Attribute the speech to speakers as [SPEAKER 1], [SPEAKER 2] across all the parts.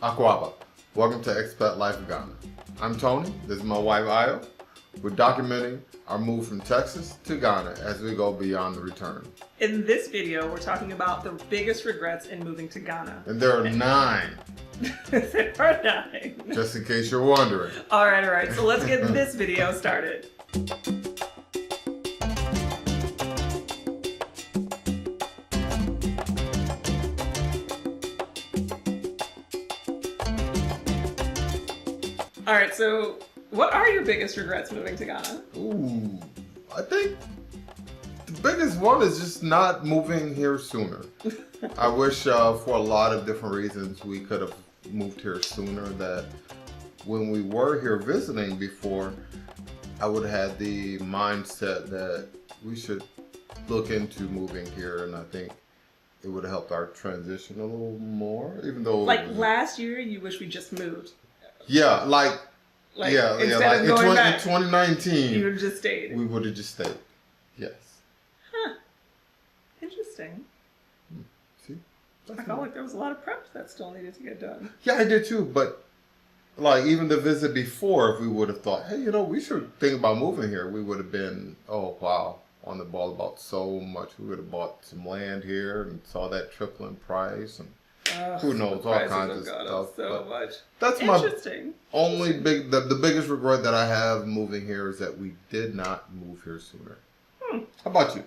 [SPEAKER 1] Aquaba. Welcome to Expat Life in Ghana. I'm Tony. This is my wife, Ayo. We're documenting our move from Texas to Ghana as we go beyond the return.
[SPEAKER 2] In this video, we're talking about the biggest regrets in moving to Ghana.
[SPEAKER 1] And there are 9.
[SPEAKER 2] There are 9.
[SPEAKER 1] Just in case you're wondering.
[SPEAKER 2] All right. So let's get this video started. All right, so what are your biggest regrets moving to Ghana?
[SPEAKER 1] Ooh, I think the biggest one is just not moving here sooner. I wish for a lot of different reasons we could have moved here sooner. That when we were here visiting before, I would have had the mindset that we should look into moving here, and I think it would have helped our transition a little more, even though...
[SPEAKER 2] Like last year, you wish we just moved.
[SPEAKER 1] Yeah, like in 2019,
[SPEAKER 2] you would have just stayed.
[SPEAKER 1] We would have just stayed. Yes.
[SPEAKER 2] Huh. Interesting.
[SPEAKER 1] See?
[SPEAKER 2] I felt like there was a lot of prep that still needed to get done.
[SPEAKER 1] Yeah, I did too, but like even the visit before, if we would have thought, hey, we should think about moving here, we would have been, oh wow, on the ball about so much. We would have bought some land here and saw that triple in price, and who knows, all kinds of stuff.
[SPEAKER 2] So much.
[SPEAKER 1] That's
[SPEAKER 2] interesting.
[SPEAKER 1] My only the biggest regret that I have moving here is that we did not move here sooner. How about you?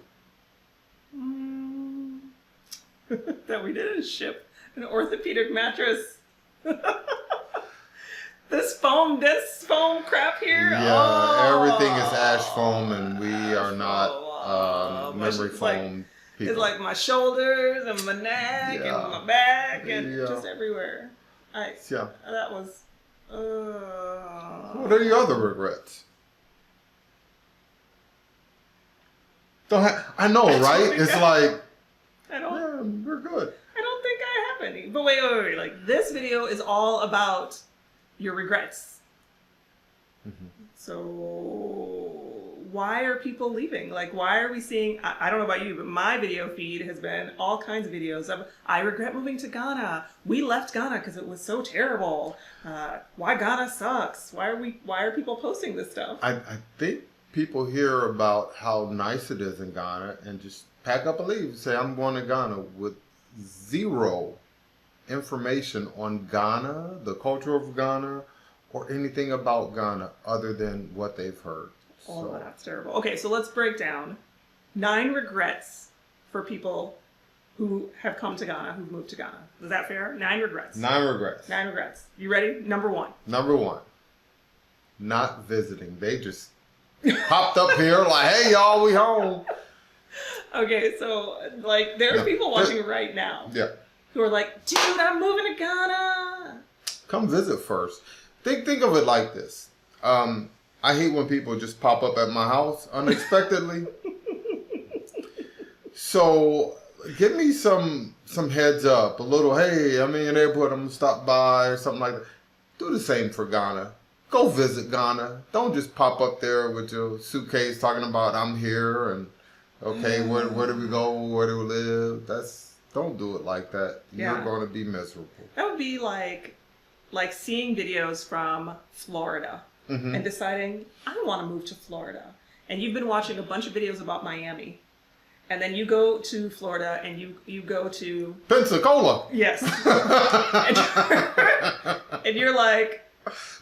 [SPEAKER 2] That we didn't ship an orthopedic mattress. This foam crap here.
[SPEAKER 1] Yeah, everything is ash foam, and we are not memory foam. People.
[SPEAKER 2] It's like my shoulders and my neck and my back and just everywhere. That was...
[SPEAKER 1] What are your other regrets? I know, right? It's like... we're good.
[SPEAKER 2] I don't think I have any. But wait. Like, this video is all about your regrets. Mm-hmm. So... why are people leaving? Like, why are we seeing, I don't know about you, but my video feed has been all kinds of videos of, I regret moving to Ghana. We left Ghana because it was so terrible. Why Ghana sucks? Why are people posting this stuff?
[SPEAKER 1] I think people hear about how nice it is in Ghana and just pack up and leave and say, I'm going to Ghana, with zero information on Ghana, the culture of Ghana, or anything about Ghana other than what they've heard.
[SPEAKER 2] Oh, that's terrible. Okay, so let's break down 9 regrets for people who have come to Ghana, who've moved to Ghana. Is that fair? 9 regrets.
[SPEAKER 1] 9 regrets.
[SPEAKER 2] 9 regrets. You ready? Number 1.
[SPEAKER 1] Number 1. Not visiting. They just popped up here like, hey, y'all, we home.
[SPEAKER 2] Okay, so, like, there's people watching right now who are like, dude, I'm moving to Ghana.
[SPEAKER 1] Come visit first. Think of it like this. I hate when people just pop up at my house unexpectedly. So give me some heads up, a little, hey, I'm in your neighborhood, I'm gonna stop by or something like that. Do the same for Ghana. Go visit Ghana. Don't just pop up there with your suitcase talking about I'm here and okay, where do we go, where do we live? Don't do it like that. You're gonna be miserable.
[SPEAKER 2] That would be like seeing videos from Florida. Mm-hmm. And deciding, I want to move to Florida. And you've been watching a bunch of videos about Miami. And then you go to Florida and you go to...
[SPEAKER 1] Pensacola!
[SPEAKER 2] Yes. and you're like...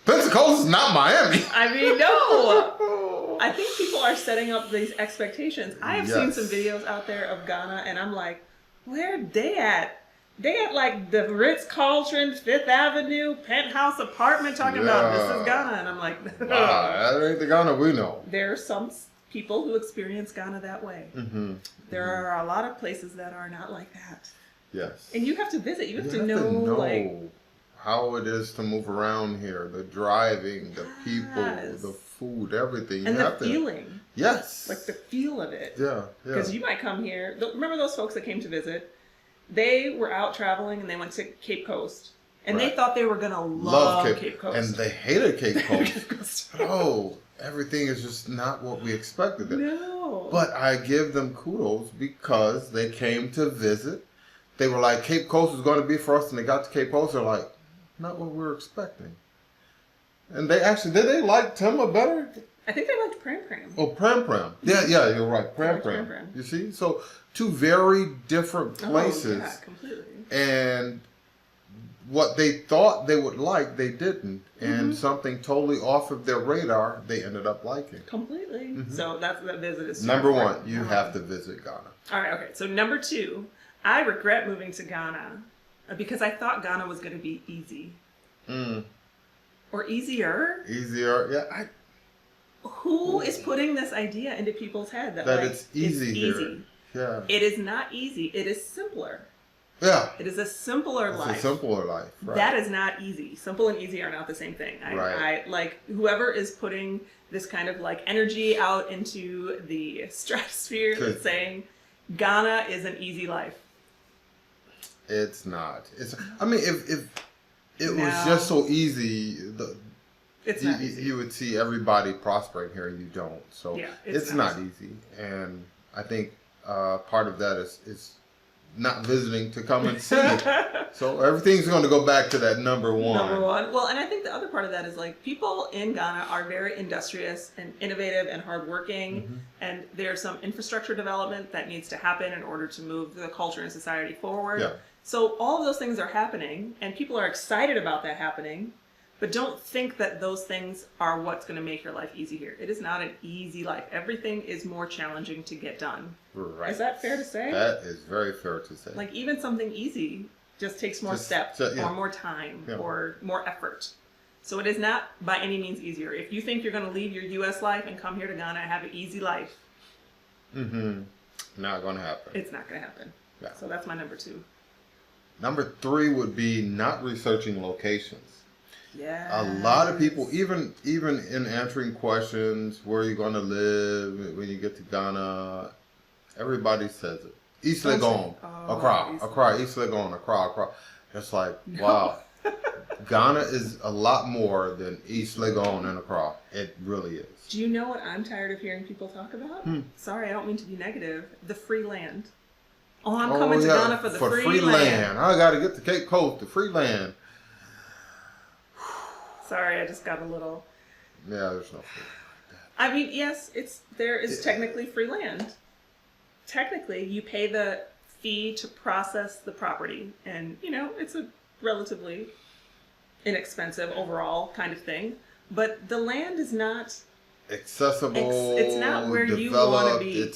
[SPEAKER 1] Pensacola's not Miami!
[SPEAKER 2] I mean, no! I think people are setting up these expectations. I have seen some videos out there of Ghana and I'm like, where they at? They at like the Ritz-Carlton, 5th Avenue, penthouse apartment talking about this is Ghana. And I'm like,
[SPEAKER 1] that ain't the Ghana we know.
[SPEAKER 2] There are some people who experience Ghana that way. Mm-hmm. There are a lot of places that are not like that.
[SPEAKER 1] Yes.
[SPEAKER 2] And you have to visit. You have to know like
[SPEAKER 1] how it is to move around here. The driving, the people, the food, everything.
[SPEAKER 2] And the feeling.
[SPEAKER 1] Yes.
[SPEAKER 2] Like the feel of it.
[SPEAKER 1] Yeah.
[SPEAKER 2] Because you might come here. Remember those folks that came to visit? They were out traveling and they went to Cape Coast. And they thought they were going to love Cape Coast.
[SPEAKER 1] And they hated Cape Coast. Everything is just not what we expected.
[SPEAKER 2] No.
[SPEAKER 1] But I give them kudos because they came to visit. They were like, Cape Coast is going to be for us. And they got to Cape Coast. They're like, not what we were expecting. And they actually, did they like Timma better?
[SPEAKER 2] I think they liked Pram Pram.
[SPEAKER 1] Oh, Pram Pram. Yeah, you're right. Pram
[SPEAKER 2] Pram
[SPEAKER 1] Pram.
[SPEAKER 2] Pram.
[SPEAKER 1] You see? So, two very different places.
[SPEAKER 2] Oh, yeah, completely.
[SPEAKER 1] And what they thought they would like, they didn't. And something totally off of their radar, they ended up liking.
[SPEAKER 2] Completely. So that visit is
[SPEAKER 1] Number one, you have to visit Ghana.
[SPEAKER 2] All right, okay. So number two, I regret moving to Ghana because I thought Ghana was going to be easy. Or easier.
[SPEAKER 1] Easier, yeah.
[SPEAKER 2] Who is putting this idea into people's head that like,
[SPEAKER 1] it's easy here?
[SPEAKER 2] Easy.
[SPEAKER 1] Yeah.
[SPEAKER 2] It is not easy. It is simpler.
[SPEAKER 1] Yeah.
[SPEAKER 2] It is a simpler life.
[SPEAKER 1] It's a simpler life. Right.
[SPEAKER 2] That is not easy. Simple and easy are not the same thing. I like whoever is putting this kind of like energy out into the stratosphere and saying Ghana is an easy life.
[SPEAKER 1] It's not. I mean, if it was just so easy, you would see everybody prospering here, and you don't. So it's not easy. And I think part of that is not visiting to come and see it. So everything's going to go back to that number one.
[SPEAKER 2] Number one. Well, and I think the other part of that is like people in Ghana are very industrious and innovative and hardworking, and there's some infrastructure development that needs to happen in order to move the culture and society forward.
[SPEAKER 1] Yeah.
[SPEAKER 2] So all of those things are happening, and people are excited about that happening, but don't think that those things are what's going to make your life easy here. It is not an easy life. Everything is more challenging to get done.
[SPEAKER 1] Right.
[SPEAKER 2] Is that fair to say?
[SPEAKER 1] That is very fair to say.
[SPEAKER 2] Like even something easy just takes more steps or more time or more effort. So it is not by any means easier. If you think you're going to leave your U.S. life and come here to Ghana and have an easy life,
[SPEAKER 1] not going to happen.
[SPEAKER 2] It's not going to happen. Yeah. So that's my number two.
[SPEAKER 1] Number three would be not researching locations.
[SPEAKER 2] Yeah.
[SPEAKER 1] A lot of people, even in answering questions, where are you going to live when you get to Ghana, everybody says it. East Legon, Accra, East Legon, Accra. It's like, wow. Ghana is a lot more than East Legon and Accra. It really is.
[SPEAKER 2] Do you know what I'm tired of hearing people talk about? Sorry, I don't mean to be negative. The free land. Oh, I'm coming to Ghana for the free land.
[SPEAKER 1] I got to get to Cape Coast, the free land.
[SPEAKER 2] Sorry, I just got a little...
[SPEAKER 1] Yeah, there's no free land.
[SPEAKER 2] I mean, yes, there is technically free land. Technically, you pay the fee to process the property. And, it's a relatively inexpensive overall kind of thing. But the land is not...
[SPEAKER 1] accessible.
[SPEAKER 2] It's not where you want to be.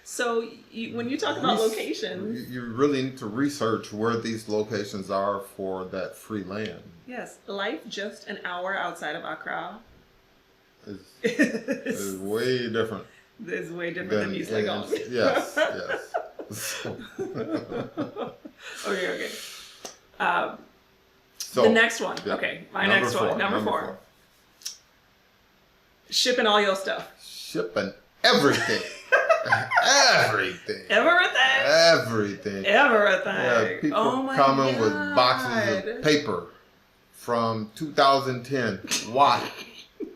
[SPEAKER 2] So when you talk about locations,
[SPEAKER 1] you really need to research where these locations are for that free land.
[SPEAKER 2] Yes, life just an hour outside of Accra
[SPEAKER 1] is way different.
[SPEAKER 2] It's way different than East Legon.
[SPEAKER 1] Yes.
[SPEAKER 2] Okay. The next one. Yeah. Okay, next one. Number four. Shipping all your stuff.
[SPEAKER 1] Shipping everything. Everything. Yeah, people coming with boxes of paper from 2010. Why?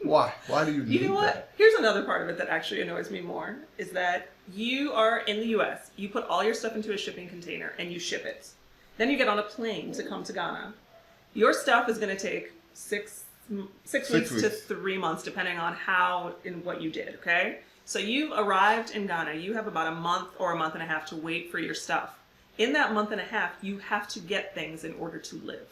[SPEAKER 1] Why do you need
[SPEAKER 2] You know what?
[SPEAKER 1] that?
[SPEAKER 2] Here's another part of it that actually annoys me more, is that you are in the U.S., you put all your stuff into a shipping container and you ship it. Then you get on a plane to come to Ghana. Your stuff is going to take six weeks to 3 months, depending on how and what you did, okay? So you've arrived in Ghana. You have about a month or a month and a half to wait for your stuff. In that month and a half, you have to get things in order to live.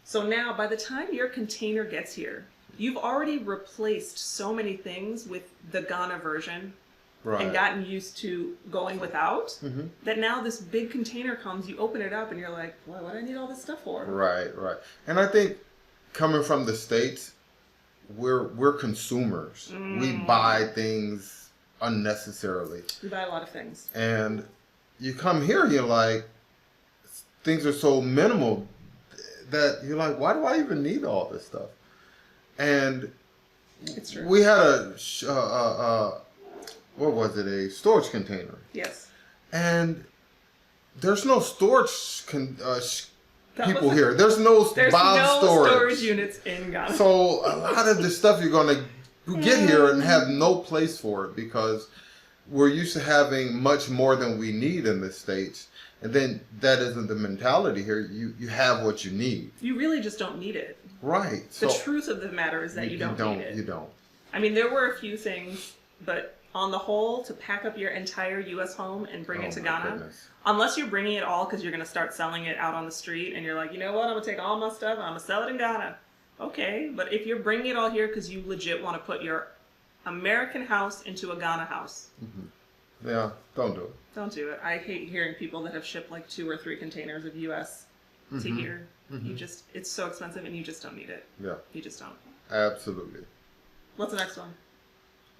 [SPEAKER 2] So now, by the time your container gets here, you've already replaced so many things with the Ghana version and gotten used to going without, that now this big container comes, you open it up, and you're like, what do I need all this stuff for?
[SPEAKER 1] Right. And I think coming from the States, we're consumers. We buy things unnecessarily.
[SPEAKER 2] We buy a lot of things.
[SPEAKER 1] And you come here, you're like, things are so minimal that you're like, why do I even need all this stuff? And
[SPEAKER 2] it's true.
[SPEAKER 1] We had a storage container.
[SPEAKER 2] Yes.
[SPEAKER 1] And there's no storage people here. There's no
[SPEAKER 2] storage units in Ghana.
[SPEAKER 1] So a lot of the stuff you're going to get here and have no place for it, because we're used to having much more than we need in the States. And then that isn't the mentality here. You have what you need.
[SPEAKER 2] You really just don't need it.
[SPEAKER 1] Right.
[SPEAKER 2] The truth of the matter is that you don't need it.
[SPEAKER 1] You don't.
[SPEAKER 2] I mean, there were a few things, but on the whole, to pack up your entire U.S. home and bring it to Ghana,
[SPEAKER 1] goodness.
[SPEAKER 2] unless you're bringing it all because you're going to start selling it out on the street and you're like, you know what, I'm going to take all my stuff and I'm going to sell it in Ghana. Okay, but if you're bringing it all here because you legit want to put your American house into a Ghana house.
[SPEAKER 1] Mm-hmm. Yeah, don't do it.
[SPEAKER 2] Don't do it. I hate hearing people that have shipped like 2 or 3 containers of U.S. to here. It's so expensive and you just don't need it.
[SPEAKER 1] Yeah.
[SPEAKER 2] You just don't.
[SPEAKER 1] Absolutely.
[SPEAKER 2] What's the next one?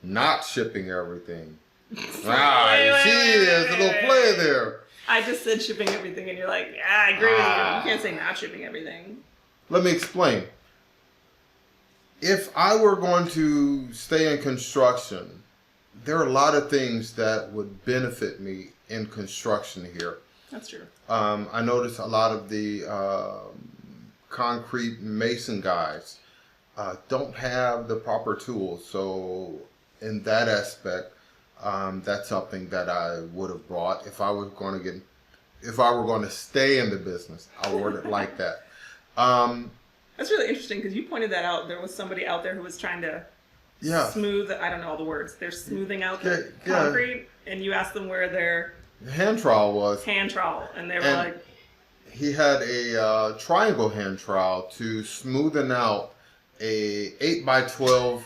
[SPEAKER 1] Not shipping everything.
[SPEAKER 2] Wait,
[SPEAKER 1] there's a little play there.
[SPEAKER 2] I just said shipping everything and you're like, I agree with you. You can't say not shipping everything.
[SPEAKER 1] Let me explain. If I were going to stay in construction, there are a lot of things that would benefit me in construction here.
[SPEAKER 2] That's true.
[SPEAKER 1] I noticed a lot of the concrete mason guys don't have the proper tools. So in that aspect, that's something that I would have brought if I were going to stay in the business. I would like that.
[SPEAKER 2] That's really interesting because you pointed that out. There was somebody out there who was trying to smooth, I don't know all the words. They're smoothing out the concrete, and you asked them where their
[SPEAKER 1] hand trowel was.
[SPEAKER 2] Hand trowel, and they were like,
[SPEAKER 1] he had a triangle hand trowel to smoothen out a 8x12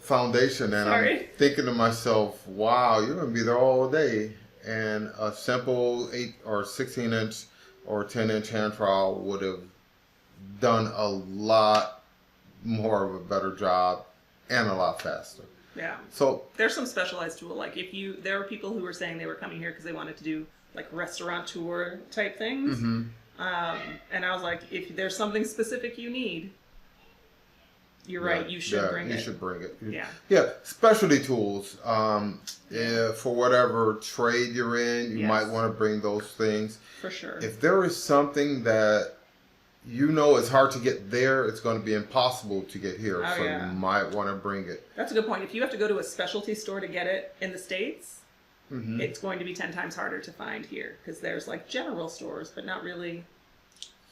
[SPEAKER 1] foundation, and I'm thinking to myself, wow, you're gonna be there all day. And a simple 8 or 16-inch or 10-inch hand trowel would have done a lot more of a better job and a lot faster.
[SPEAKER 2] Yeah.
[SPEAKER 1] So
[SPEAKER 2] there's some specialized tool. Like there were people who were saying they were coming here because they wanted to do like restaurant tour type things. And I was like, if there's something specific you need, you're right. You should bring it.
[SPEAKER 1] You should bring it.
[SPEAKER 2] Yeah.
[SPEAKER 1] Yeah. Specialty tools. For whatever trade you're in, you might want to bring those things.
[SPEAKER 2] For sure.
[SPEAKER 1] If there is something that you know it's hard to get there, it's going to be impossible to get here. You might want to bring it.
[SPEAKER 2] That's a good point. If you have to go to a specialty store to get it in the States, it's going to be 10 times harder to find here because there's like general stores, but not really.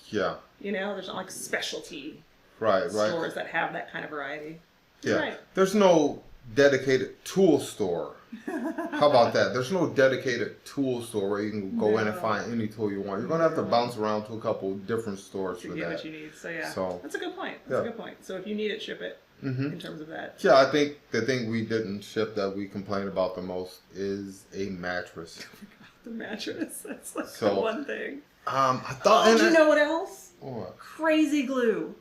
[SPEAKER 1] Yeah.
[SPEAKER 2] You know, there's not like specialty stores that have that kind of variety.
[SPEAKER 1] Yeah.
[SPEAKER 2] Right.
[SPEAKER 1] There's no dedicated tool store. How about that? There's no dedicated tool store where you can go in and find any tool you want. You're going to have to bounce around to a couple different stores
[SPEAKER 2] to get what you need. So that's a good point. That's a good point. So if you need it, ship it. In terms of that.
[SPEAKER 1] Yeah, I think the thing we didn't ship that we complain about the most is a mattress.
[SPEAKER 2] The mattress. That's like the one thing.
[SPEAKER 1] I thought.
[SPEAKER 2] Do you know what else?
[SPEAKER 1] What?
[SPEAKER 2] Crazy glue.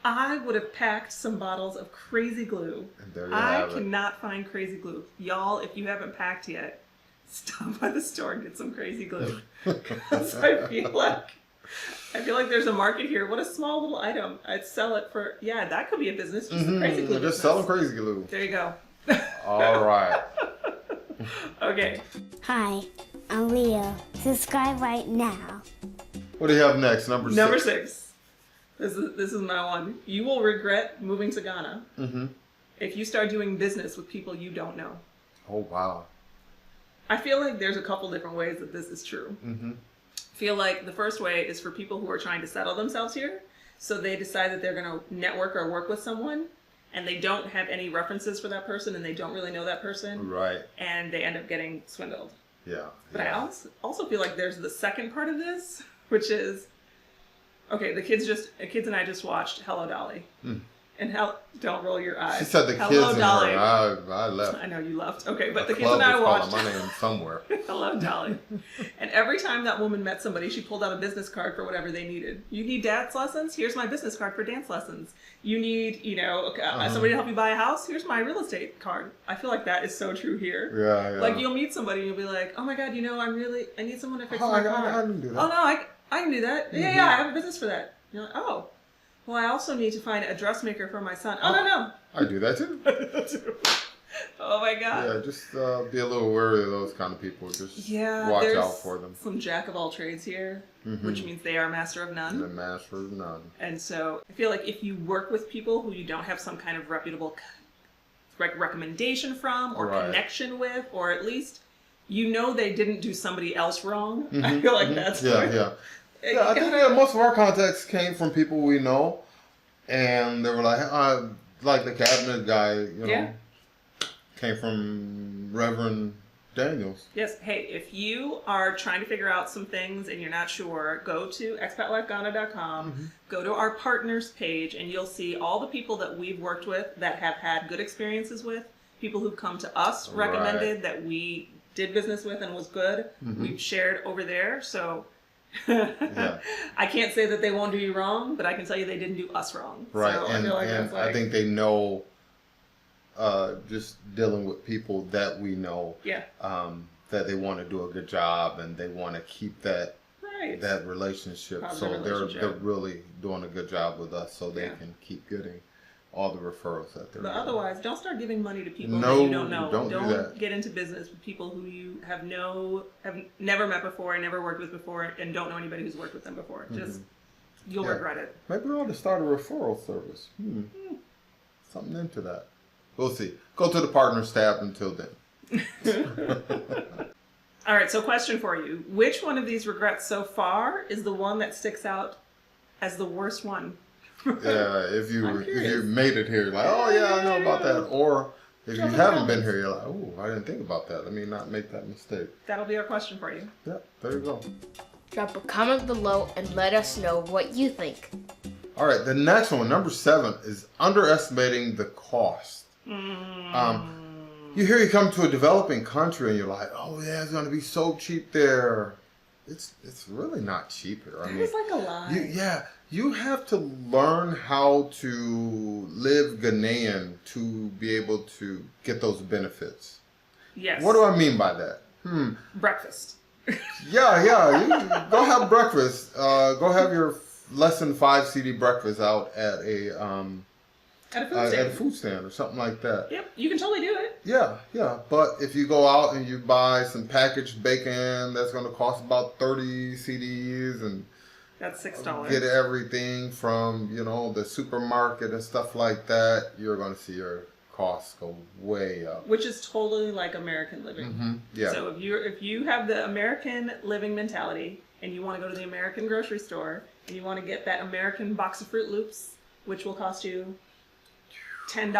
[SPEAKER 2] I would have packed some bottles of crazy glue.
[SPEAKER 1] And there you
[SPEAKER 2] I
[SPEAKER 1] have it.
[SPEAKER 2] cannot find crazy glue. Y'all, if you haven't packed yet, stop by the store and get some crazy glue. Because I feel like there's a market here. What a small little item. I'd sell it for, that could be a business. Just a crazy glue
[SPEAKER 1] Just selling crazy glue.
[SPEAKER 2] There you go.
[SPEAKER 1] All right.
[SPEAKER 2] Okay.
[SPEAKER 3] Hi, I'm Leo. Subscribe right now.
[SPEAKER 1] What do you have next? Number
[SPEAKER 2] 6. This is my one. You will regret moving to Ghana if you start doing business with people you don't know.
[SPEAKER 1] Oh, wow.
[SPEAKER 2] I feel like there's a couple different ways that this is true. I feel like the first way is for people who are trying to settle themselves here. So they decide that they're going to network or work with someone, and they don't have any references for that person, and they don't really know that person.
[SPEAKER 1] Right.
[SPEAKER 2] And they end up getting swindled.
[SPEAKER 1] Yeah.
[SPEAKER 2] But I also feel like there's the second part of this, which is, okay, the kids and I just watched Hello Dolly. And don't roll your eyes.
[SPEAKER 1] She said the
[SPEAKER 2] Hello,
[SPEAKER 1] kids
[SPEAKER 2] Dolly.
[SPEAKER 1] and her. I left.
[SPEAKER 2] I know you left. Okay, but the kids
[SPEAKER 1] club
[SPEAKER 2] and I
[SPEAKER 1] was
[SPEAKER 2] watched.
[SPEAKER 1] calling my name somewhere.
[SPEAKER 2] Hello, Dolly. And every time that woman met somebody, she pulled out a business card for whatever they needed. You need dance lessons? Here's my business card for dance lessons. You need, somebody to help you buy a house? Here's my real estate card. I feel like that is so true here.
[SPEAKER 1] Yeah.
[SPEAKER 2] Like you'll meet somebody and you'll be like, oh my God, I need someone to fix my car.
[SPEAKER 1] I can do that.
[SPEAKER 2] Oh no, I can do that. Yeah, I have a business for that. You're like, oh. Well, I also need to find a dressmaker for my son. Oh, no.
[SPEAKER 1] I do that too.
[SPEAKER 2] Oh my God.
[SPEAKER 1] Yeah, just be a little wary of those kind of people. Just watch out for them.
[SPEAKER 2] Some jack of all trades here, which means they are master of none.
[SPEAKER 1] The master of none.
[SPEAKER 2] And so I feel like if you work with people who you don't have some kind of reputable recommendation from or connection with, or at least you know they didn't do somebody else wrong. I feel like that's
[SPEAKER 1] Yeah, I think that most of our contacts came from people we know, and they were like the cabinet guy, you know, came from Reverend Daniels.
[SPEAKER 2] Yes. Hey, if you are trying to figure out some things and you're not sure, go to expatlifeghana.com, go to our partners page, and you'll see all the people that we've worked with that have had good experiences with, people who've come to us recommended that we did business with and was good. We've shared over there. So I can't say that they won't do you wrong, but I can tell you they didn't do us wrong.
[SPEAKER 1] Right.
[SPEAKER 2] So
[SPEAKER 1] and
[SPEAKER 2] I feel like
[SPEAKER 1] I think they know, just dealing with people that we know, that they want to do a good job and they want to keep that relationship.
[SPEAKER 2] Positive
[SPEAKER 1] So
[SPEAKER 2] relationship.
[SPEAKER 1] they're really doing a good job with us, so they can keep getting all the referrals that they're
[SPEAKER 2] But
[SPEAKER 1] getting.
[SPEAKER 2] otherwise, don't start giving money to people
[SPEAKER 1] No,
[SPEAKER 2] that you don't know.
[SPEAKER 1] don't do that.
[SPEAKER 2] Get into business with people who you have never met before, never worked with before, and don't know anybody who's worked with them before. Just you'll regret it.
[SPEAKER 1] Maybe we ought to start a referral service. Something into that. We'll see. Go to the partners tab until then.
[SPEAKER 2] All right, so question for you. Which one of these regrets so far is the one that sticks out as the worst one?
[SPEAKER 1] Yeah, if you
[SPEAKER 2] curious.
[SPEAKER 1] made it here, like, oh yeah, I know about that. Or if you haven't been here, you're like, oh, I didn't think about that. Let me not make that mistake.
[SPEAKER 2] That'll be our question for you.
[SPEAKER 1] Yeah, there you go.
[SPEAKER 4] Drop a comment below and let us know what you think.
[SPEAKER 1] All right, the next one, number 7, is underestimating the cost. You hear you come to a developing country and you're like, oh yeah, it's going to be so cheap there. It's really not cheap here. I mean,
[SPEAKER 2] It's like a lie.
[SPEAKER 1] You have to learn how to live Ghanaian to be able to get those benefits.
[SPEAKER 2] Yes.
[SPEAKER 1] What do I mean by that?
[SPEAKER 2] Breakfast.
[SPEAKER 1] Yeah. You go have breakfast. Go have your less than 5 CD breakfast out at a food stand or something like that.
[SPEAKER 2] Yep, you can totally do it.
[SPEAKER 1] Yeah. But if you go out and you buy some packaged bacon, that's going to cost about 30 CDs, and
[SPEAKER 2] That's $6.
[SPEAKER 1] get everything from, the supermarket and stuff like that, you're going to see your costs go way up.
[SPEAKER 2] Which is totally like American living.
[SPEAKER 1] Yeah.
[SPEAKER 2] So if you have the American living mentality and you want to go to the American grocery store and you want to get that American box of Fruit Loops, which will cost you $10 a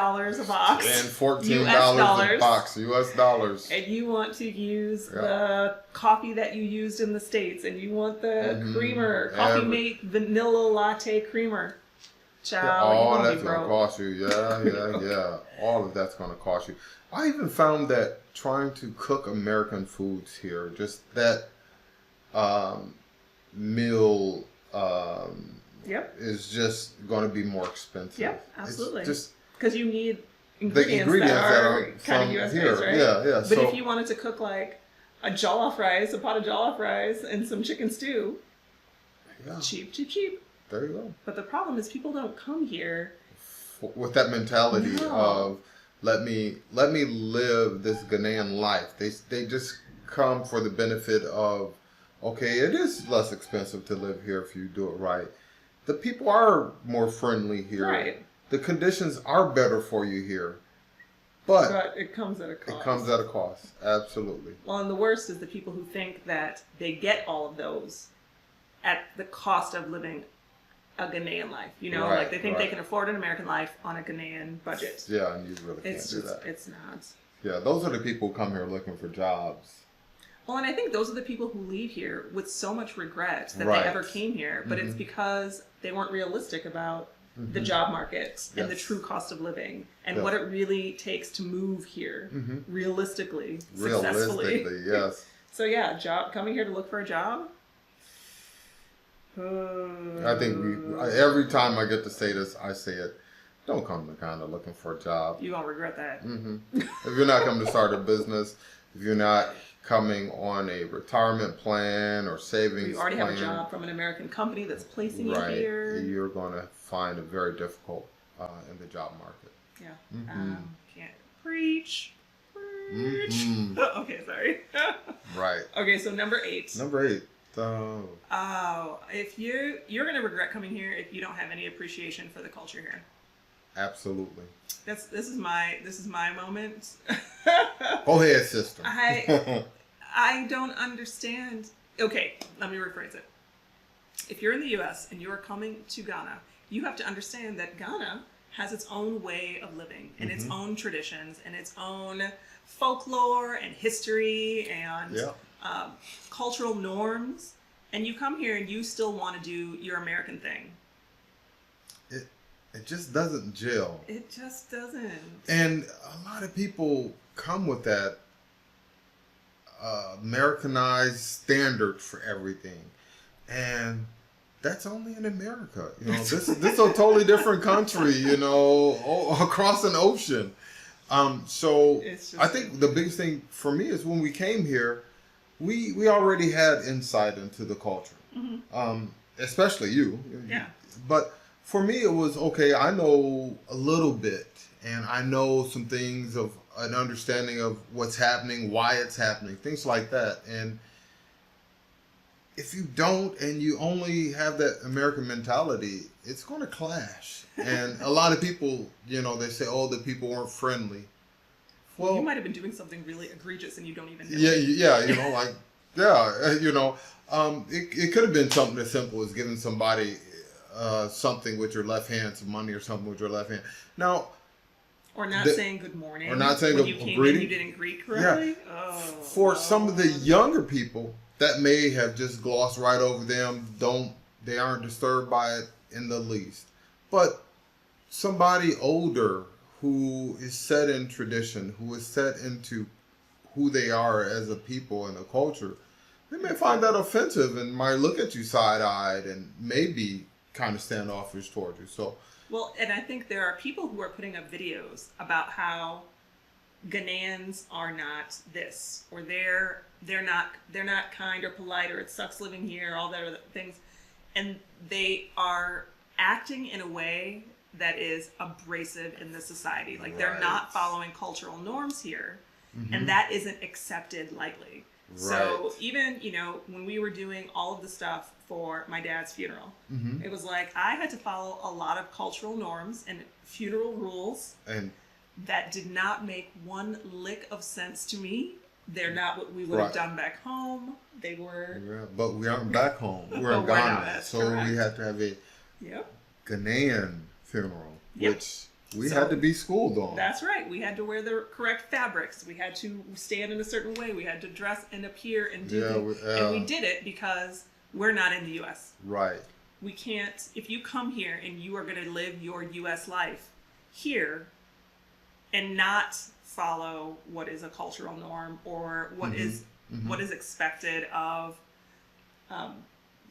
[SPEAKER 2] box
[SPEAKER 1] And $14
[SPEAKER 2] US
[SPEAKER 1] a box, US dollars.
[SPEAKER 2] and you want to use the coffee that you used in the States, and you want the creamer, Coffee Mate vanilla latte creamer. Child,
[SPEAKER 1] All
[SPEAKER 2] you're
[SPEAKER 1] that's going to cost you. Yeah. All of that's going to cost you. I even found that trying to cook American foods here, just that meal is just going to be more expensive.
[SPEAKER 2] Yep, absolutely.
[SPEAKER 1] It's just
[SPEAKER 2] because you need
[SPEAKER 1] the
[SPEAKER 2] ingredients that are kind of
[SPEAKER 1] from
[SPEAKER 2] US
[SPEAKER 1] here.
[SPEAKER 2] based, right?
[SPEAKER 1] Yeah.
[SPEAKER 2] But if you wanted to cook like a pot of jollof rice, and some chicken stew, cheap.
[SPEAKER 1] There you go.
[SPEAKER 2] But the problem is people don't come here.
[SPEAKER 1] With that mentality of let me live this Ghanaian life. They just come for the benefit of, okay, it is less expensive to live here if you do it right. The people are more friendly here.
[SPEAKER 2] Right.
[SPEAKER 1] The conditions are better for you here. But
[SPEAKER 2] it comes at a cost.
[SPEAKER 1] It comes at a cost. Absolutely.
[SPEAKER 2] Well, and the worst is the people who think that they get all of those at the cost of living a Ghanaian life. Like they think they can afford an American life on a Ghanaian budget.
[SPEAKER 1] Yeah, and you really can't do that.
[SPEAKER 2] It's not.
[SPEAKER 1] Yeah, those are the people who come here looking for jobs.
[SPEAKER 2] Well, and I think those are the people who leave here with so much regret that they ever came here. But it's because they weren't realistic about the job market and the true cost of living and what it really takes to move here realistically, successfully.
[SPEAKER 1] Yes.
[SPEAKER 2] So coming here to look for a job.
[SPEAKER 1] I think every time I get to say this, I say it. Don't come to Ghana looking for a job.
[SPEAKER 2] You're gonna regret that.
[SPEAKER 1] If you're not coming to start a business, if you're not coming on a retirement plan or savings
[SPEAKER 2] you already
[SPEAKER 1] plan,
[SPEAKER 2] have a job from an American company that's placing you here.
[SPEAKER 1] You're going to find it very difficult in the job market.
[SPEAKER 2] Yeah. Can't preach. Okay, sorry.
[SPEAKER 1] Right.
[SPEAKER 2] Okay, so number 8.
[SPEAKER 1] Number 8.
[SPEAKER 2] If you're gonna regret coming here if you don't have any appreciation for the culture here.
[SPEAKER 1] Absolutely.
[SPEAKER 2] This is my moment.
[SPEAKER 1] Go ahead, sister.
[SPEAKER 2] I don't understand. Okay, let me rephrase it. If you're in the US and you're coming to Ghana, you have to understand that Ghana has its own way of living and its own traditions and its own folklore and history and cultural norms. And you come here and you still want to do your American thing.
[SPEAKER 1] It just doesn't gel.
[SPEAKER 2] It just doesn't.
[SPEAKER 1] And a lot of people come with that Americanized standard for everything. And that's only in America. You know, this is a totally different country, you know, across an ocean. So I think the biggest thing for me is when we came here, we already had insight into the culture. Especially you.
[SPEAKER 2] Yeah.
[SPEAKER 1] But for me, it was, okay, I know a little bit, and I know some things of an understanding of what's happening, why it's happening, things like that. And if you don't, and you only have that American mentality, it's going to clash. And a lot of people, you know, they say, oh, the people weren't friendly. Well,
[SPEAKER 2] you might have been doing something really egregious and you don't even know.
[SPEAKER 1] Yeah, you know, like, you know, it could have been something as simple as giving somebody something with your left hand, some money or something with your left hand. Now,
[SPEAKER 2] or not saying good morning.
[SPEAKER 1] Or not saying
[SPEAKER 2] when
[SPEAKER 1] good
[SPEAKER 2] you came
[SPEAKER 1] greeting.
[SPEAKER 2] in, you didn't greet correctly.
[SPEAKER 1] Yeah.
[SPEAKER 2] Oh,
[SPEAKER 1] for some of the younger people, that may have just glossed right over them. They aren't disturbed by it in the least. But somebody older who is set in tradition, who is set into who they are as a people and a culture, they may find that offensive and might look at you side-eyed and maybe kind of standoffish towards you. So,
[SPEAKER 2] well, and I think there are people who are putting up videos about how Ghanaians are not this, or they're not kind or polite, or it sucks living here, all that other things, and they are acting in a way that is abrasive in this society. Like, they're not following cultural norms here, and that isn't accepted lightly. So even, you know, when we were doing all of the stuff for my dad's funeral, it was like I had to follow a lot of cultural norms and funeral rules
[SPEAKER 1] and
[SPEAKER 2] that did not make one lick of sense to me. They're not what we would have done back home. They were.
[SPEAKER 1] Yeah, but we aren't back home. We're in Ghana, so correct. We had to have a Ghanaian funeral, which we had to be schooled on.
[SPEAKER 2] That's right. We had to wear the correct fabrics. We had to stand in a certain way. We had to dress and appear and do things. And we did it because we're not in the U.S.
[SPEAKER 1] Right.
[SPEAKER 2] We can't, if you come here and you are going to live your U.S. life here and not follow what is a cultural norm or what is expected of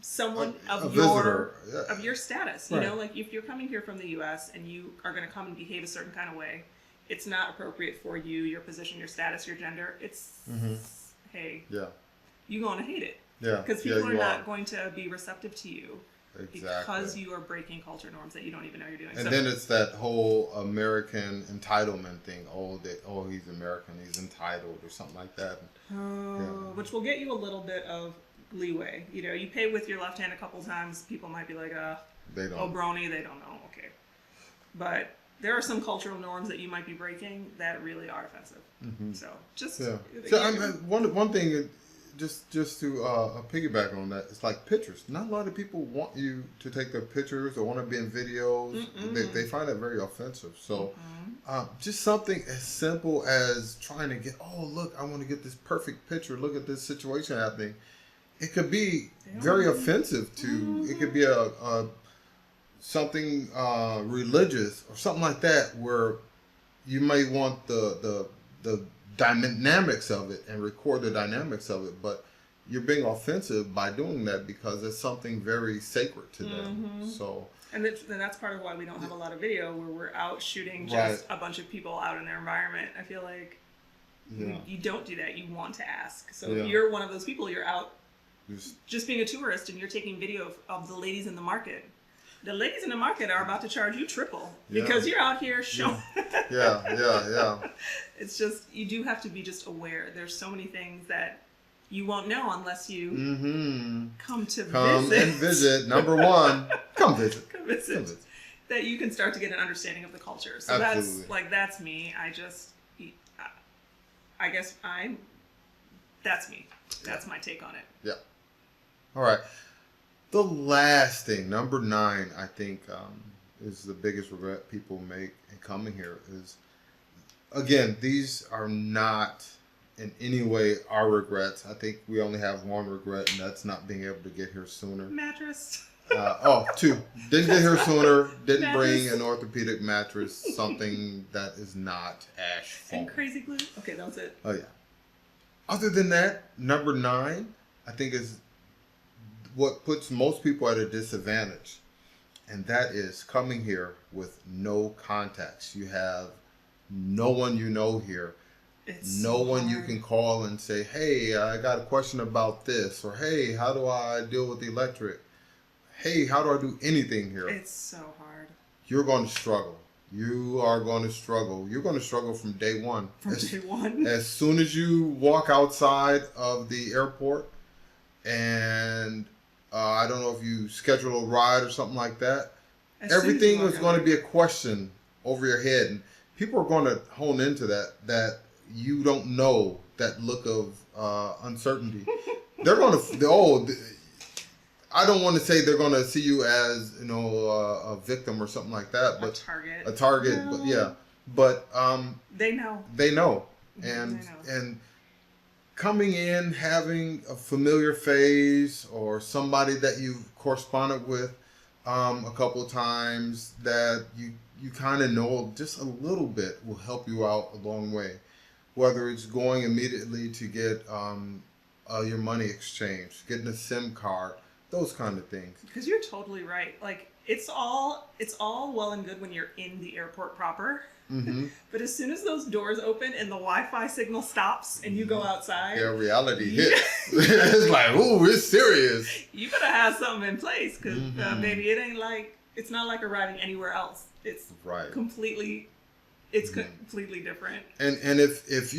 [SPEAKER 2] someone of your status. You know, like if you're coming here from the U.S. and you are going to come and behave a certain kind of way, it's not appropriate for you, your position, your status, your gender. It's hey, you're going to hate it.
[SPEAKER 1] Yeah,
[SPEAKER 2] because people are not going to be receptive to you. Because you are breaking culture norms that you don't even know you're doing.
[SPEAKER 1] And then it's that whole American entitlement thing. Oh, he's American, he's entitled, or something like that.
[SPEAKER 2] Which will get you a little bit of leeway. You know, you pay with your left hand a couple times, people might be like,
[SPEAKER 1] they don't.
[SPEAKER 2] Oh, brony, they don't know. Okay. But there are some cultural norms that you might be breaking that really are offensive. So just...
[SPEAKER 1] So one thing... Just to piggyback on that, it's like pictures. Not a lot of people want you to take their pictures or want to be in videos. They find that very offensive. So just something as simple as trying to get, oh, look, I want to get this perfect picture. Look at this situation happening. It could be very offensive to, it could be a something religious or something like that, where you may want the dynamics of it and record the dynamics of it, but you're being offensive by doing that because it's something very sacred to them. So, and
[SPEAKER 2] that's part of why we don't have a lot of video where we're out shooting just a bunch of people out in their environment. I feel like you don't do that. You want to ask. So if you're one of those people, you're out just being a tourist and you're taking video of the ladies in the market. The ladies in the market are about to charge you triple because you're out here showing. It's just, you do have to be just aware. There's so many things that you won't know unless you come and visit. Number one, come visit. Come visit. That you can start to get an understanding of the culture. So that's me. I guess I'm That's me. That's my take on it.
[SPEAKER 1] Yeah. All right. The last thing, number 9, I think, is the biggest regret people make in coming here is, again, these are not in any way our regrets. I think we only have one regret, and that's not being able to get here sooner.
[SPEAKER 2] Mattress.
[SPEAKER 1] 2. Didn't get here sooner. Didn't
[SPEAKER 2] Mattress.
[SPEAKER 1] bring an orthopedic mattress, something that is not ash foam.
[SPEAKER 2] And crazy glue. Okay, that was it.
[SPEAKER 1] Oh, yeah. Other than that, number 9, I think is what puts most people at a disadvantage. And that is coming here with no contacts. You have no one you know here.
[SPEAKER 2] It's
[SPEAKER 1] No
[SPEAKER 2] so
[SPEAKER 1] one you
[SPEAKER 2] hard.
[SPEAKER 1] can call and say, hey, I got a question about this. Or, hey, how do I deal with the electric? Hey, how do I do anything here?
[SPEAKER 2] It's so hard.
[SPEAKER 1] You're going to struggle. You are going to struggle. You're going to struggle from day one.
[SPEAKER 2] From day one.
[SPEAKER 1] As soon as you walk outside of the airport, and I don't know if you schedule a ride or something like that,
[SPEAKER 2] As soon as you
[SPEAKER 1] everything
[SPEAKER 2] walk
[SPEAKER 1] was
[SPEAKER 2] out
[SPEAKER 1] going to
[SPEAKER 2] there.
[SPEAKER 1] be a question over your head. And people are going to hone into that you don't know, that look of uncertainty. They're going to, I don't want to say they're going to see you as, a victim or something like that, but
[SPEAKER 2] Target.
[SPEAKER 1] a target,
[SPEAKER 2] No.
[SPEAKER 1] but yeah, but
[SPEAKER 2] They know.
[SPEAKER 1] they know,
[SPEAKER 2] They
[SPEAKER 1] and
[SPEAKER 2] know.
[SPEAKER 1] and coming in having a familiar face or somebody that you've corresponded with a couple of times that you kind of know just a little bit will help you out a long way. Whether it's going immediately to get your money exchanged, getting a SIM card, those kind of things.
[SPEAKER 2] Because you're totally right. Like it's all well and good when you're in the airport proper.
[SPEAKER 1] Mm-hmm.
[SPEAKER 2] But as soon as those doors open and the Wi-Fi signal stops and you go outside,
[SPEAKER 1] Yeah, reality hits. It's like, ooh, it's serious.
[SPEAKER 2] you better have something in place because
[SPEAKER 1] Mhm.
[SPEAKER 2] baby, it's not like arriving anywhere else. It's
[SPEAKER 1] Right.
[SPEAKER 2] completely different.
[SPEAKER 1] And if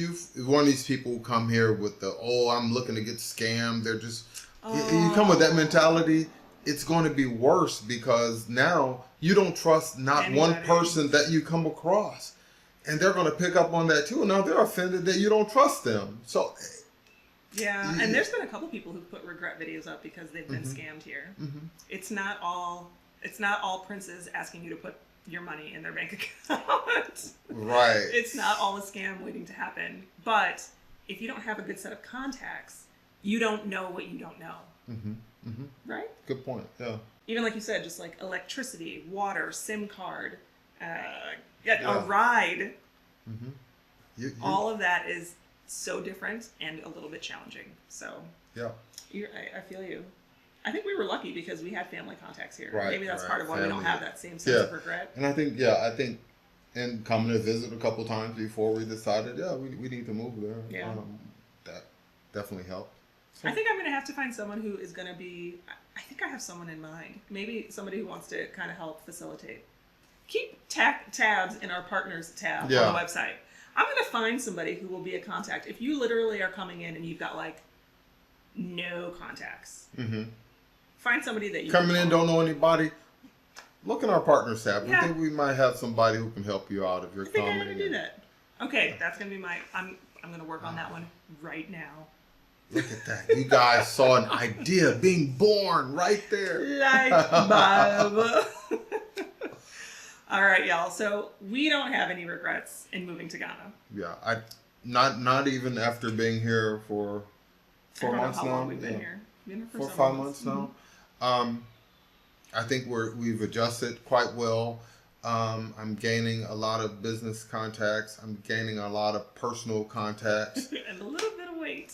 [SPEAKER 1] one of these people who come here with I'm looking to get scammed, they're just you come with that mentality, it's going to be worse because now you don't trust not one
[SPEAKER 2] Anybody.
[SPEAKER 1] person that you come across, and they're going to pick up on that too. And now they're offended that you don't trust them. So
[SPEAKER 2] Yeah, and there's been a couple people who put regret videos up because they've been scammed here.
[SPEAKER 1] Mhm.
[SPEAKER 2] It's not all princes asking you to put your money in their bank account.
[SPEAKER 1] right,
[SPEAKER 2] It's not all a scam waiting to happen. But if you don't have a good set of contacts, you don't know what you don't know. Right?
[SPEAKER 1] good point. Yeah.
[SPEAKER 2] Even like you said, just like electricity, water, SIM card, a
[SPEAKER 1] Yeah.
[SPEAKER 2] ride,
[SPEAKER 1] You-
[SPEAKER 2] all of that is so different and a little bit challenging. So
[SPEAKER 1] yeah.
[SPEAKER 2] I feel you. I think we were lucky because we had family contacts here.
[SPEAKER 1] Right,
[SPEAKER 2] Maybe that's
[SPEAKER 1] right.
[SPEAKER 2] part of why we don't
[SPEAKER 1] Family.
[SPEAKER 2] have that same sense of
[SPEAKER 1] Yeah.
[SPEAKER 2] regret.
[SPEAKER 1] And I think, and coming to visit a couple times before we decided, we need to move there.
[SPEAKER 2] Yeah.
[SPEAKER 1] That definitely helped.
[SPEAKER 2] I think I'm going to have to find someone who is going to be, I think I have someone in mind. Maybe somebody who wants to kind of help facilitate. Keep tabs in our partners tab
[SPEAKER 1] Yeah.
[SPEAKER 2] on the website. I'm going to find somebody who will be a contact. If you literally are coming in and you've got like no contacts, find somebody that you
[SPEAKER 1] Coming
[SPEAKER 2] can
[SPEAKER 1] in,
[SPEAKER 2] call.
[SPEAKER 1] don't know anybody. Look in our partners tab.
[SPEAKER 2] Yeah.
[SPEAKER 1] We think we might have somebody who can help you out if you're
[SPEAKER 2] I think I'm
[SPEAKER 1] coming.
[SPEAKER 2] going to do that. Okay, that's going to be I'm going to work on that one right now.
[SPEAKER 1] Look at that. You guys saw an idea being born right there.
[SPEAKER 2] Light bulb. All right, y'all. So we don't have any regrets in moving to Ghana.
[SPEAKER 1] Yeah, not even after being here for
[SPEAKER 2] I
[SPEAKER 1] 4
[SPEAKER 2] don't know
[SPEAKER 1] months
[SPEAKER 2] how
[SPEAKER 1] now.
[SPEAKER 2] long we've been
[SPEAKER 1] Yeah.
[SPEAKER 2] here. We've been here for
[SPEAKER 1] 4 or
[SPEAKER 2] several
[SPEAKER 1] 5 months now. I think we've adjusted quite well. I'm gaining a lot of business contacts. I'm gaining a lot of personal contacts.
[SPEAKER 2] And a little bit of weight.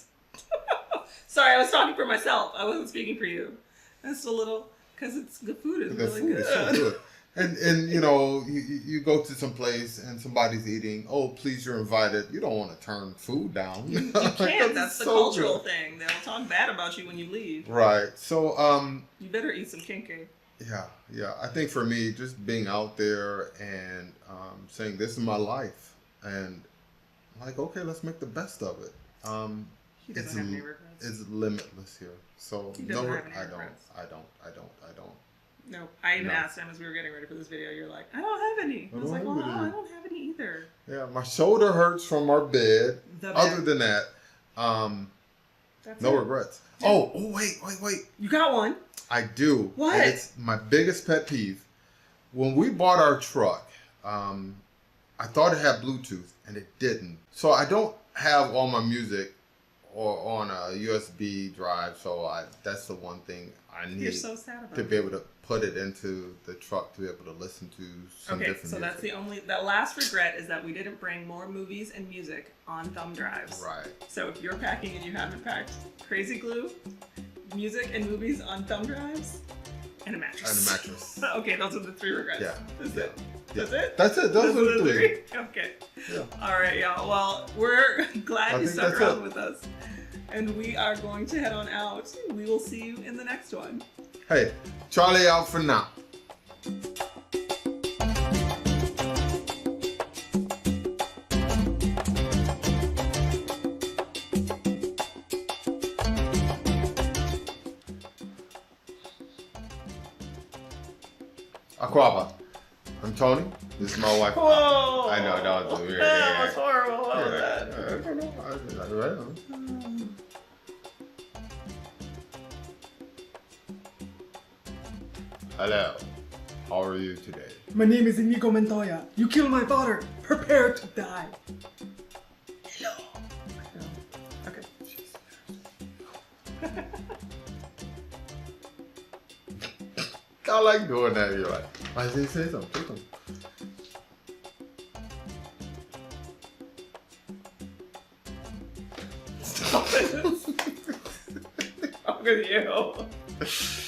[SPEAKER 2] Sorry, I was talking for myself. I wasn't speaking for you. That's a little because the food is
[SPEAKER 1] The
[SPEAKER 2] really
[SPEAKER 1] food
[SPEAKER 2] good.
[SPEAKER 1] is so good. And you go to some place and somebody's eating. Oh, please, you're invited. You don't want to turn food down.
[SPEAKER 2] You can't. That's the cultural thing. They'll talk bad about you when you leave.
[SPEAKER 1] Right. So
[SPEAKER 2] You better eat some kinky.
[SPEAKER 1] yeah. I think for me, just being out there and saying this is my life, and like, okay, let's make the best of it.
[SPEAKER 2] He doesn't have any regrets.
[SPEAKER 1] It's limitless here. So
[SPEAKER 2] He doesn't
[SPEAKER 1] no,
[SPEAKER 2] have any
[SPEAKER 1] I
[SPEAKER 2] regrets.
[SPEAKER 1] don't.
[SPEAKER 2] No, I even
[SPEAKER 1] No.
[SPEAKER 2] asked him as we were getting ready for this video. You're like, I don't have any. I was
[SPEAKER 1] don't
[SPEAKER 2] like,
[SPEAKER 1] have
[SPEAKER 2] well,
[SPEAKER 1] any.
[SPEAKER 2] I don't have any either.
[SPEAKER 1] Yeah, my shoulder hurts from our bed.
[SPEAKER 2] The
[SPEAKER 1] Other
[SPEAKER 2] bed.
[SPEAKER 1] than that,
[SPEAKER 2] That's
[SPEAKER 1] No
[SPEAKER 2] it.
[SPEAKER 1] regrets. Oh, wait.
[SPEAKER 2] You got one.
[SPEAKER 1] I do.
[SPEAKER 2] What?
[SPEAKER 1] And it's my biggest pet peeve. When we bought our truck, I thought it had Bluetooth, and it didn't. So I don't have all my music or on a USB drive. So that's the one thing I need
[SPEAKER 2] You're so sad about
[SPEAKER 1] to be able to put it into the truck to be able to listen to some
[SPEAKER 2] Okay,
[SPEAKER 1] different
[SPEAKER 2] so
[SPEAKER 1] music.
[SPEAKER 2] that's the only, that last regret is that we didn't bring more movies and music on thumb drives.
[SPEAKER 1] Right.
[SPEAKER 2] So if you're packing and you haven't packed Crazy Glue, music and movies on thumb drives, and a mattress.
[SPEAKER 1] And a mattress.
[SPEAKER 2] Okay, those are the 3 regrets.
[SPEAKER 1] Yeah.
[SPEAKER 2] That's
[SPEAKER 1] Yeah.
[SPEAKER 2] it.
[SPEAKER 1] Yeah.
[SPEAKER 2] That's it?
[SPEAKER 1] That's it. Those are the 3.
[SPEAKER 2] Okay.
[SPEAKER 1] Yeah.
[SPEAKER 2] All right, y'all. Well, we're glad
[SPEAKER 1] I
[SPEAKER 2] you
[SPEAKER 1] think
[SPEAKER 2] stuck
[SPEAKER 1] that's
[SPEAKER 2] around
[SPEAKER 1] it.
[SPEAKER 2] with us. And we are going to head on out. We will see you in the next one.
[SPEAKER 1] Hey, Charlie out for now. Aquaba. I'm Tony. This is my wife.
[SPEAKER 2] Whoa!
[SPEAKER 1] I know, that was weird.
[SPEAKER 2] That was horrible. What was that?
[SPEAKER 1] I don't know. I don't know. Hello. How are you today?
[SPEAKER 5] My name is Inigo Montoya. You killed my father. Prepare to die.
[SPEAKER 2] Okay.
[SPEAKER 1] I like doing that. You're like, why did he say something? Say something.
[SPEAKER 2] Stop it. Stop with you.